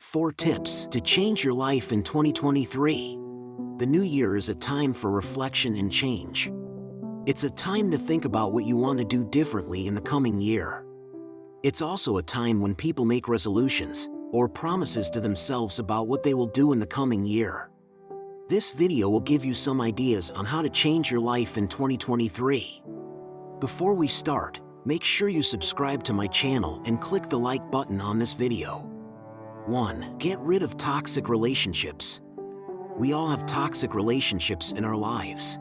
4 tips to change your life in 2023. The new year is a time for reflection and change. It's a time to think about what you want to do differently in the coming year. It's also a time when people make resolutions or promises to themselves about what they will do in the coming year. This video will give you some ideas on how to change your life in 2023. Before we start, make sure you subscribe to my channel and click the like button on this video. 1. Get rid of toxic relationships. We all have toxic relationships in our lives.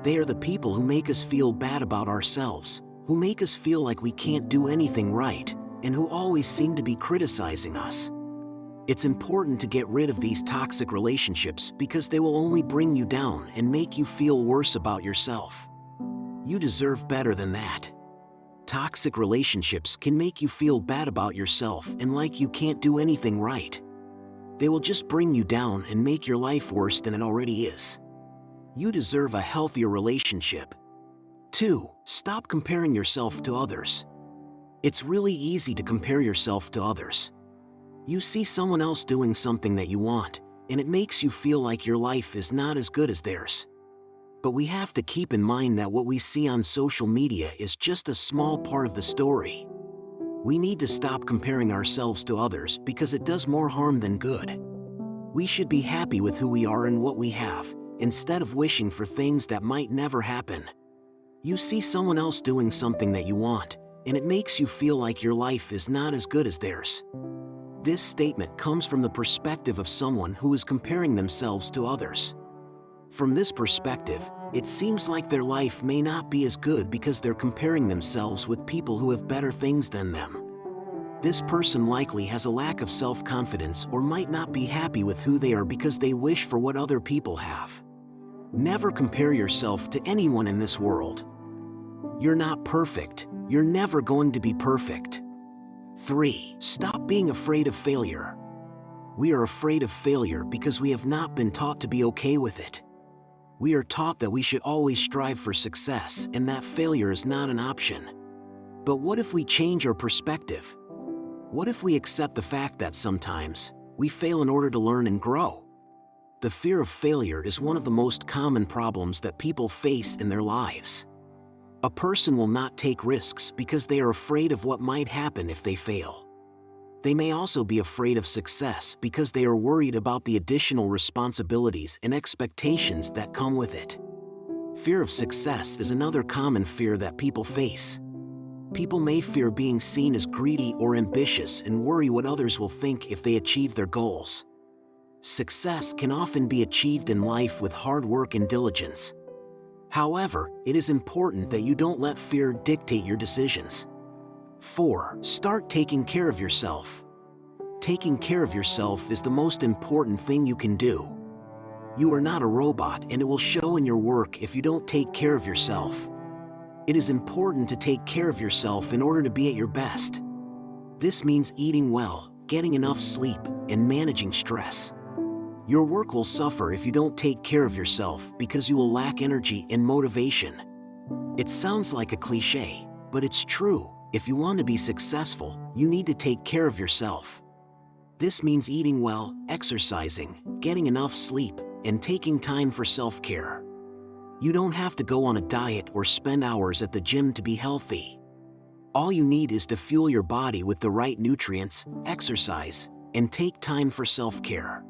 They are the people who make us feel bad about ourselves, who make us feel like we can't do anything right, and who always seem to be criticizing us. It's important to get rid of these toxic relationships because they will only bring you down and make you feel worse about yourself. You deserve better than that. Toxic relationships can make you feel bad about yourself and like you can't do anything right. They will just bring you down and make your life worse than it already is. You deserve a healthier relationship. 2. Stop comparing yourself to others. It's really easy to compare yourself to others. You see someone else doing something that you want, and it makes you feel like your life is not as good as theirs. But we have to keep in mind that what we see on social media is just a small part of the story. We need to stop comparing ourselves to others because it does more harm than good. We should be happy with who we are and what we have, instead of wishing for things that might never happen. You see someone else doing something that you want, and it makes you feel like your life is not as good as theirs. This statement comes from the perspective of someone who is comparing themselves to others. From this perspective, it seems like their life may not be as good because they're comparing themselves with people who have better things than them. This person likely has a lack of self-confidence or might not be happy with who they are because they wish for what other people have. Never compare yourself to anyone in this world. You're not perfect. You're never going to be perfect. 3. Stop being afraid of failure. We are afraid of failure because we have not been taught to be okay with it. We are taught that we should always strive for success and that failure is not an option. But what if we change our perspective? What if we accept the fact that sometimes we fail in order to learn and grow? The fear of failure is one of the most common problems that people face in their lives. A person will not take risks because they are afraid of what might happen if they fail. They may also be afraid of success because they are worried about the additional responsibilities and expectations that come with it. Fear of success is another common fear that people face. People may fear being seen as greedy or ambitious and worry what others will think if they achieve their goals. Success can often be achieved in life with hard work and diligence. However, it is important that you don't let fear dictate your decisions. 4. Start taking care of yourself. Taking care of yourself is the most important thing you can do. You are not a robot, and it will show in your work if you don't take care of yourself. It is important to take care of yourself in order to be at your best. This means eating well, getting enough sleep, and managing stress. Your work will suffer if you don't take care of yourself because you will lack energy and motivation. It sounds like a cliche, but it's true. If you want to be successful, you need to take care of yourself. This means eating well, exercising, getting enough sleep, and taking time for self-care. You don't have to go on a diet or spend hours at the gym to be healthy. All you need is to fuel your body with the right nutrients, exercise, and take time for self-care.